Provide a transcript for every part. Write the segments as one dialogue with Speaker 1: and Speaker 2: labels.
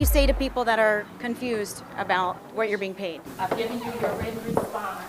Speaker 1: You say to people that are confused about what you're being paid?
Speaker 2: I've given you your written response.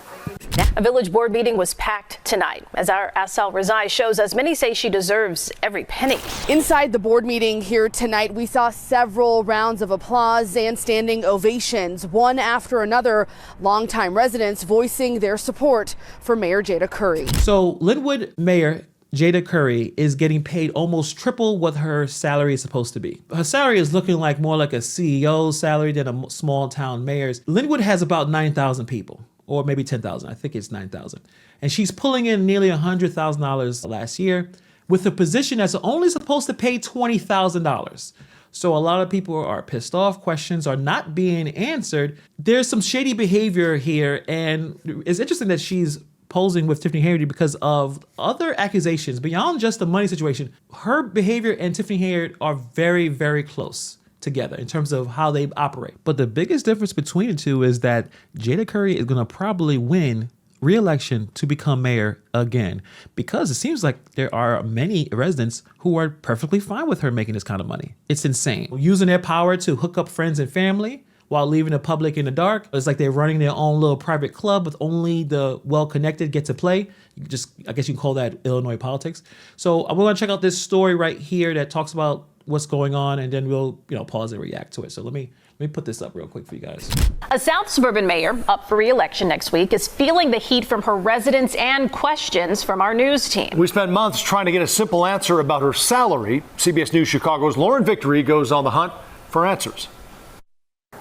Speaker 3: A village board meeting was packed tonight. As our Asal Razai shows us, many say she deserves every penny.
Speaker 4: Inside the board meeting here tonight, we saw several rounds of applause and standing ovations, one after another, longtime residents voicing their support for Mayor Jada Curry.
Speaker 5: So Linwood Mayor Jada Curry is getting paid almost triple what her salary is supposed to be. Her salary is looking like more like a CEO's salary than a small town mayor's. Linwood has about 9,000 people, or maybe 10,000. I think it's 9,000. And she's pulling in nearly $100,000 last year with a position that's only supposed to pay $20,000. So a lot of people are pissed off. Questions are not being answered. There's some shady behavior here. And it's interesting that she's posing with Tiffany Henyard because of other accusations beyond just the money situation. Her behavior and Tiffany Henyard are very, very close together in terms of how they operate. But the biggest difference between the two is that Jada Curry is gonna probably win re-election to become mayor again, because it seems like there are many residents who are perfectly fine with her making this kind of money. It's insane. Using their power to hook up friends and family while leaving the public in the dark. It's like they're running their own little private club with only the well-connected get to play. I guess you can call that Illinois politics. So we're gonna check out this story right here that talks about what's going on, and then we'll pause and react to it. So let me put this up real quick for you guys.
Speaker 3: A South Suburban mayor up for re-election next week is feeling the heat from her residents and questions from our news team.
Speaker 6: We spent months trying to get a simple answer about her salary. CBS News Chicago's Lauren Victory goes on the hunt for answers.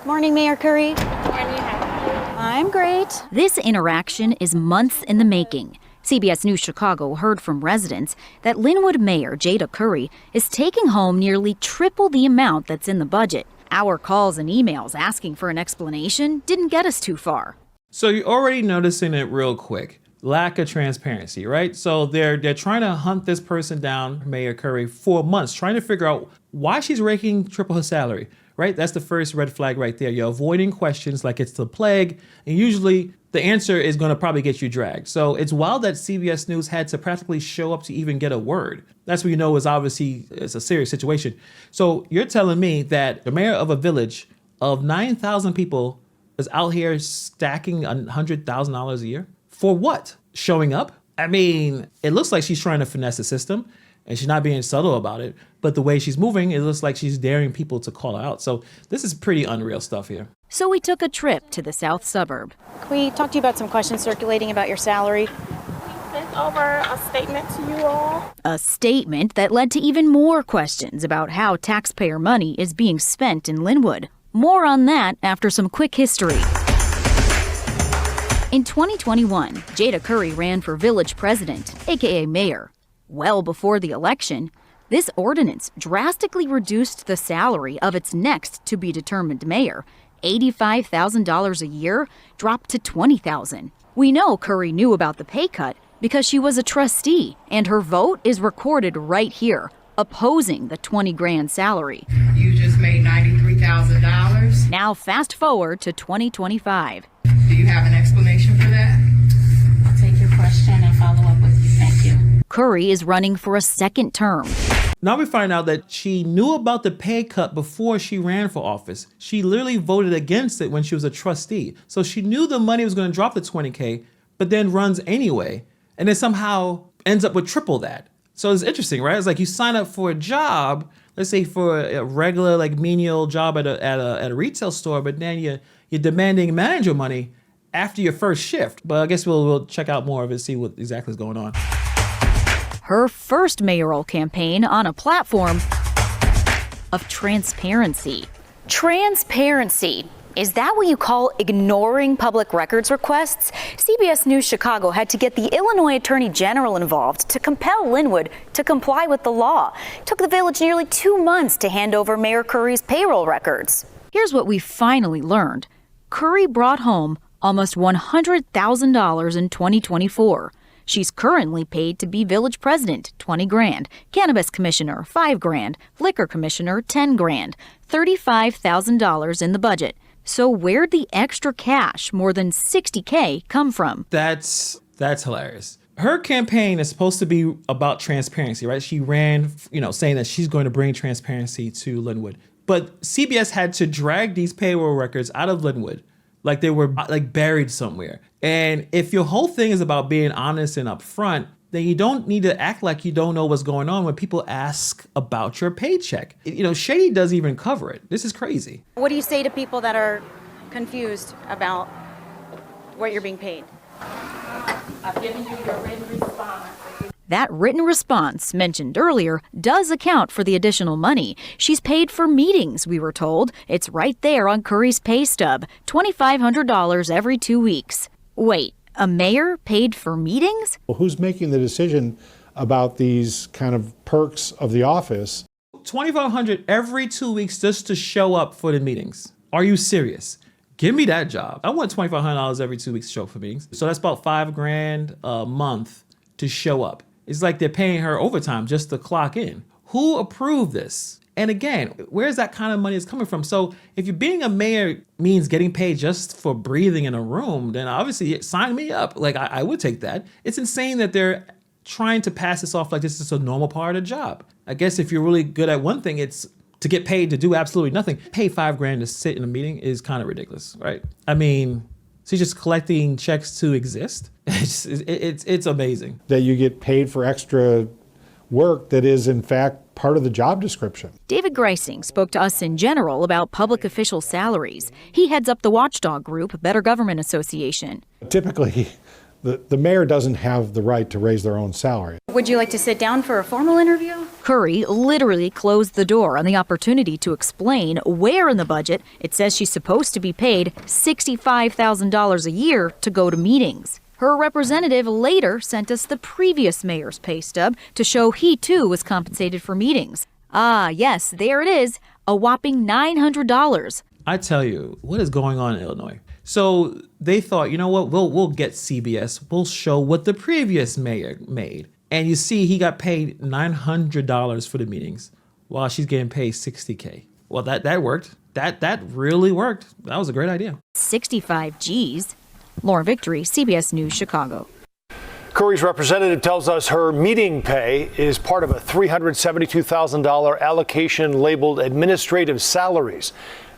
Speaker 1: Morning, Mayor Curry. I'm great.
Speaker 7: This interaction is months in the making. CBS News Chicago heard from residents that Linwood Mayor Jada Curry is taking home nearly triple the amount that's in the budget. Our calls and emails asking for an explanation didn't get us too far.
Speaker 5: So you're already noticing it real quick. Lack of transparency, right? So they're trying to hunt this person down, Mayor Curry, for months, trying to figure out why she's raking triple her salary, right? That's the first red flag right there. You're avoiding questions like it's the plague, and usually the answer is going to probably get you dragged. So it's wild that CBS News had to practically show up to even get a word. That's what you know is obviously it's a serious situation. So you're telling me that the mayor of a village of 9,000 people is out here stacking $100,000 a year? For what? Showing up? I mean, it looks like she's trying to finesse the system, and she's not being subtle about it. But the way she's moving, it looks like she's daring people to call her out. So this is pretty unreal stuff here.
Speaker 7: So we took a trip to the south suburb.
Speaker 1: Can we talk to you about some questions circulating about your salary?
Speaker 2: We sent over a statement to you all.
Speaker 7: A statement that led to even more questions about how taxpayer money is being spent in Linwood. More on that after some quick history. In 2021, Jada Curry ran for village president, aka mayor. Well before the election, this ordinance drastically reduced the salary of its next to-be-determined mayor. $85,000 a year dropped to $20,000. We know Curry knew about the pay cut because she was a trustee, and her vote is recorded right here, opposing the $20,000 salary.
Speaker 2: You just made $93,000.
Speaker 7: Now fast forward to 2025.
Speaker 2: Do you have an explanation for that? I'll take your question and follow up with you. Thank you.
Speaker 7: Curry is running for a second term.
Speaker 5: Now we find out that she knew about the pay cut before she ran for office. She literally voted against it when she was a trustee. So she knew the money was going to drop to $20K, but then runs anyway, and then somehow ends up with triple that. So it's interesting, right? It's like you sign up for a job, let's say for a regular like menial job at a retail store, but then you're demanding manager money after your first shift. But I guess we'll check out more of it, see what exactly is going on.
Speaker 7: Her first mayoral campaign on a platform of transparency.
Speaker 3: Transparency. Is that what you call ignoring public records requests? CBS News Chicago had to get the Illinois Attorney General involved to compel Linwood to comply with the law. It took the village nearly 2 months to hand over Mayor Curry's payroll records.
Speaker 7: Here's what we finally learned. Curry brought home almost $100,000 in 2024. She's currently paid to be village president, $20,000, cannabis commissioner, $5,000, liquor commissioner, $10,000, $35,000 in the budget. So where'd the extra cash, more than $60K, come from?
Speaker 5: That's hilarious. Her campaign is supposed to be about transparency, right? She ran, saying that she's going to bring transparency to Linwood. But CBS had to drag these payroll records out of Linwood like they were like buried somewhere. And if your whole thing is about being honest and upfront, then you don't need to act like you don't know what's going on when people ask about your paycheck. You know, Shady doesn't even cover it. This is crazy.
Speaker 1: What do you say to people that are confused about what you're being paid?
Speaker 2: I've given you your written response.
Speaker 7: That written response mentioned earlier does account for the additional money. She's paid for meetings, we were told. It's right there on Curry's pay stub, $2,500 every 2 weeks. Wait, a mayor paid for meetings?
Speaker 8: Well, who's making the decision about these kind of perks of the office?
Speaker 5: $2,500 every 2 weeks just to show up for the meetings. Are you serious? Give me that job. I want $2,500 every 2 weeks to show up for meetings. So that's about $5,000 a month to show up. It's like they're paying her overtime just to clock in. Who approved this? And again, where's that kind of money is coming from? So if you're being a mayor means getting paid just for breathing in a room, then obviously sign me up. Like I would take that. It's insane that they're trying to pass this off like this is a normal part of the job. I guess if you're really good at one thing, it's to get paid to do absolutely nothing. Pay $5,000 to sit in a meeting is kind of ridiculous, right? I mean, she's just collecting checks to exist. It's amazing.
Speaker 8: That you get paid for extra work that is in fact part of the job description.
Speaker 7: David Greising spoke to us in general about public official salaries. He heads up the watchdog group, Better Government Association.
Speaker 8: Typically, the mayor doesn't have the right to raise their own salary.
Speaker 1: Would you like to sit down for a formal interview?
Speaker 7: Curry literally closed the door on the opportunity to explain where in the budget it says she's supposed to be paid $65,000 a year to go to meetings. Her representative later sent us the previous mayor's pay stub to show he too was compensated for meetings. Ah, yes, there it is, a whopping $900.
Speaker 5: I tell you, what is going on in Illinois? So they thought, you know what, we'll get CBS, we'll show what the previous mayor made. And you see he got paid $900 for the meetings while she's getting paid $60K. Well, that worked. That really worked. That was a great idea. 65
Speaker 7: G's. Lauren Victory, CBS News, Chicago.
Speaker 6: Curry's representative tells us her meeting pay is part of a $372,000 allocation labeled administrative salaries.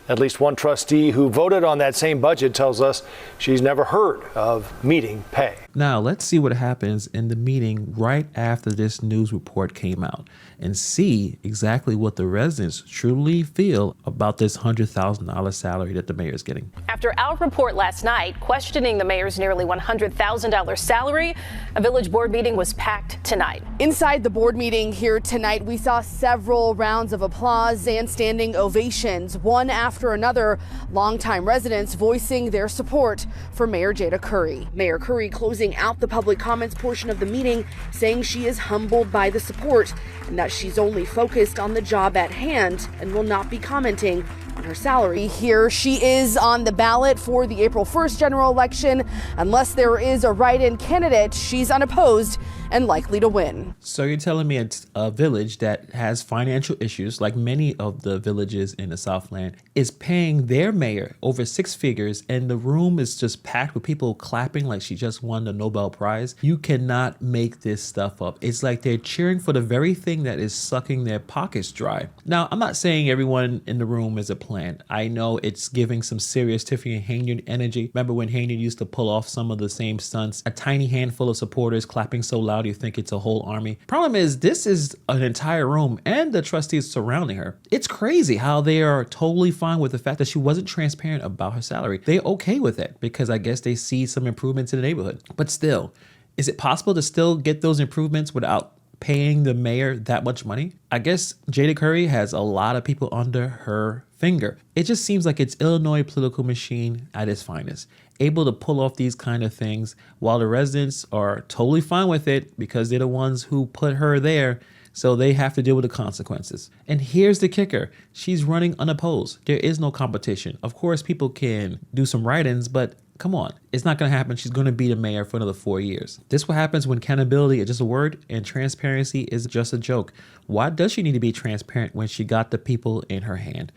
Speaker 6: At least one trustee who voted on that same budget tells us she's never heard of meeting pay.
Speaker 5: Now, let's see what happens in the meeting right after this news report came out and see exactly what the residents truly feel about this $100,000 salary that the mayor is getting.
Speaker 9: After our report last night questioning the mayor's nearly $100,000 salary, a village board meeting was packed tonight.
Speaker 4: Inside the board meeting here tonight, we saw several rounds of applause and standing ovations, one after another, longtime residents voicing their support for Mayor Jada Curry. Mayor Curry closing out the public comments portion of the meeting, saying she is humbled by the support and that she's only focused on the job at hand and will not be commenting on her salary. Here she is on the ballot for the April 1st general election. Unless there is a write-in candidate, she's unopposed and likely to win.
Speaker 5: So you're telling me it's a village that has financial issues, like many of the villages in the Southland, is paying their mayor over six figures, and the room is just packed with people clapping like she just won the Nobel Prize? You cannot make this stuff up. It's like they're cheering for the very thing that is sucking their pockets dry. Now, I'm not saying everyone in the room is a plant. I know it's giving some serious Tiffany Henyard energy. Remember when Henyard used to pull off some of the same stunts? A tiny handful of supporters clapping so loud you think it's a whole army. Problem is, this is an entire room and the trustees surrounding her. It's crazy how they are totally fine with the fact that she wasn't transparent about her salary. They're okay with it because I guess they see some improvements in the neighborhood. But still, is it possible to still get those improvements without paying the mayor that much money? I guess Jada Curry has a lot of people under her finger. It just seems like it's Illinois political machine at its finest, able to pull off these kind of things while the residents are totally fine with it because they're the ones who put her there, so they have to deal with the consequences. And here's the kicker. She's running unopposed. There is no competition. Of course, people can do some write-ins, but come on, it's not going to happen. She's going to be the mayor for another 4 years. This is what happens when accountability is just a word and transparency is just a joke. Why does she need to be transparent when she got the people in her hand?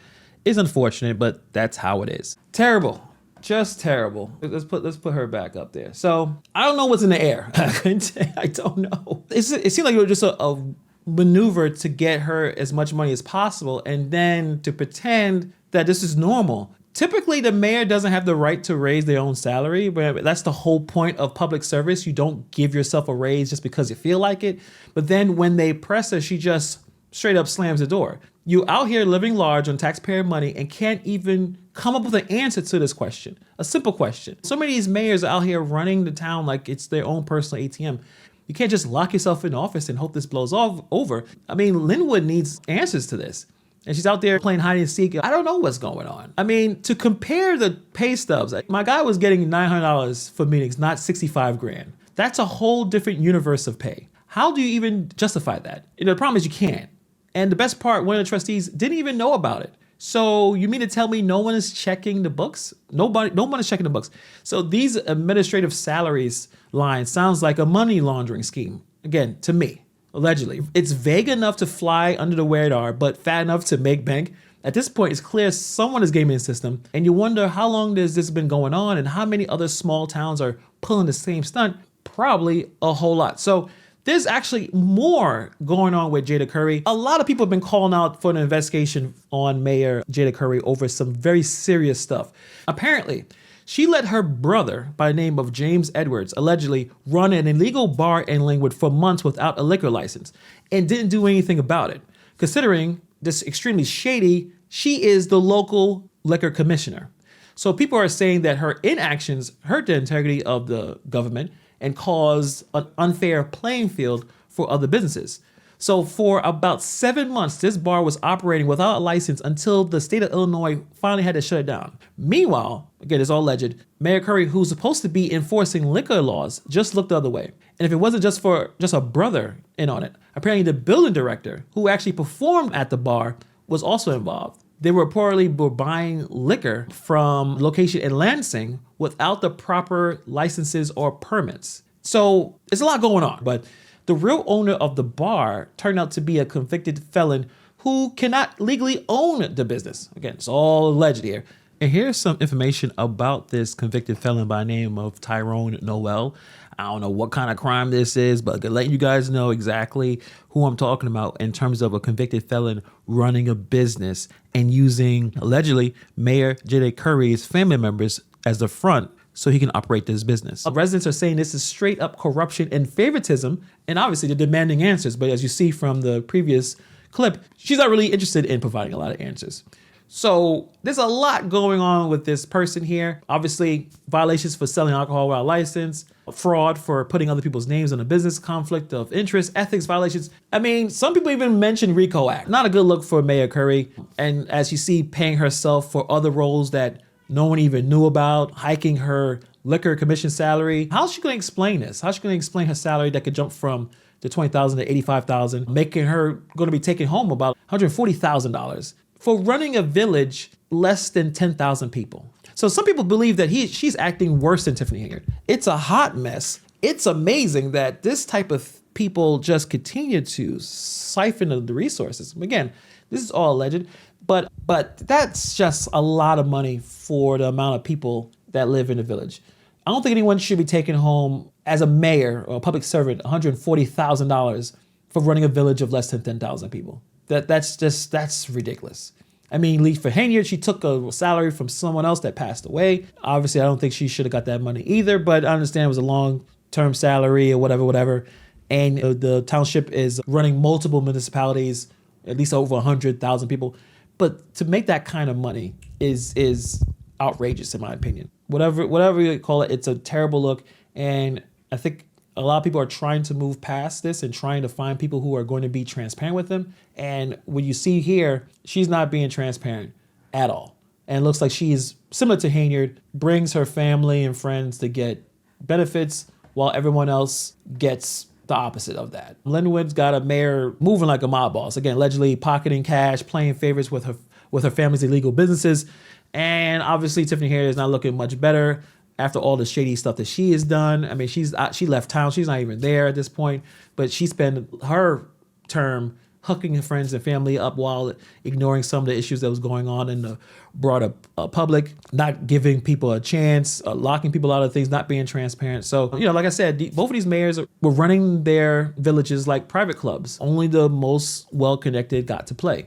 Speaker 5: It's unfortunate, but that's how it is. Terrible. Just terrible. Let's put her back up there. So I don't know what's in the air. I don't know. It seemed like it was just a maneuver to get her as much money as possible and then to pretend that this is normal. Typically, the mayor doesn't have the right to raise their own salary, but that's the whole point of public service. You don't give yourself a raise just because you feel like it. But then when they press her, she just straight up slams the door. You out here living large on taxpayer money and can't even come up with an answer to this question, a simple question. So many of these mayors are out here running the town like it's their own personal ATM. You can't just lock yourself in office and hope this blows over. I mean, Linwood needs answers to this. And she's out there playing hide and seek. I don't know what's going on. I mean, to compare the pay stubs, my guy was getting $900 for meetings, not 65 grand. That's a whole different universe of pay. How do you even justify that? The problem is you can't. And the best part, one of the trustees didn't even know about it. So you mean to tell me no one is checking the books? No one is checking the books. So these administrative salaries line sounds like a money laundering scheme. Again, to me. Allegedly. It's vague enough to fly under the radar, but fat enough to make bank. At this point, it's clear someone is gaming the system, and you wonder how long has this been going on and how many other small towns are pulling the same stunt? Probably a whole lot. So there's actually more going on with Jada Curry. A lot of people have been calling out for an investigation on Mayor Jada Curry over some very serious stuff. Apparently, she let her brother, by the name of James Edwards, allegedly run an illegal bar in Linwood for months without a liquor license and didn't do anything about it. Considering this extremely shady, she is the local liquor commissioner. So people are saying that her inactions hurt the integrity of the government and caused an unfair playing field for other businesses. So for about 7 months, this bar was operating without a license until the state of Illinois finally had to shut it down. Meanwhile, again, it's all alleged, Mayor Curry, who's supposed to be enforcing liquor laws, just looked the other way. And if it wasn't just for a brother in on it, apparently the building director, who actually performed at the bar, was also involved. They reportedly were buying liquor from location in Lansing without the proper licenses or permits. So it's a lot going on, but the real owner of the bar turned out to be a convicted felon who cannot legally own the business. Again, it's all alleged here. And here's some information about this convicted felon by the name of Tyrone Noel. I don't know what kind of crime this is, but letting you guys know exactly who I'm talking about in terms of a convicted felon running a business and using, allegedly, Mayor Jada Curry's family members as the front so he can operate this business. Residents are saying this is straight up corruption and favoritism, and obviously they're demanding answers. But as you see from the previous clip, she's not really interested in providing a lot of answers. So there's a lot going on with this person here. Obviously, violations for selling alcohol without license, fraud for putting other people's names on a business, conflict of interest, ethics violations. I mean, some people even mention RICO Act. Not a good look for Mayor Curry. And as you see, paying herself for other roles that no one even knew about, hiking her liquor commission salary. How's she gonna explain this? How's she gonna explain her salary that could jump from the $20,000 to $85,000, making her gonna be taking home about $140,000 for running a village less than 10,000 people? So some people believe that she's acting worse than Tiffany Henyard. It's a hot mess. It's amazing that this type of people just continue to siphon the resources. Again, this is all alleged. But that's just a lot of money for the amount of people that live in the village. I don't think anyone should be taking home, as a mayor or a public servant, $140,000 for running a village of less than 10,000 people. That's ridiculous. I mean, for Henyard, she took a salary from someone else that passed away. Obviously, I don't think she should have got that money either, but I understand it was a long-term salary or whatever. And the township is running multiple municipalities, at least over 100,000 people. But to make that kind of money is outrageous, in my opinion. Whatever you call it, it's a terrible look. And I think a lot of people are trying to move past this and trying to find people who are going to be transparent with them. And what you see here, she's not being transparent at all. And it looks like she's similar to Henyard, brings her family and friends to get benefits while everyone else gets the opposite of that. Linwood's got a mayor moving like a mob boss. Again, allegedly pocketing cash, playing favorites with her family's illegal businesses. And obviously Tiffany Henyard is not looking much better after all the shady stuff that she has done. I mean, she left town. She's not even there at this point. But she spent her term hooking friends and family up while ignoring some of the issues that was going on in the broader public, not giving people a chance, locking people out of things, not being transparent. So, like I said, both of these mayors were running their villages like private clubs. Only the most well-connected got to play.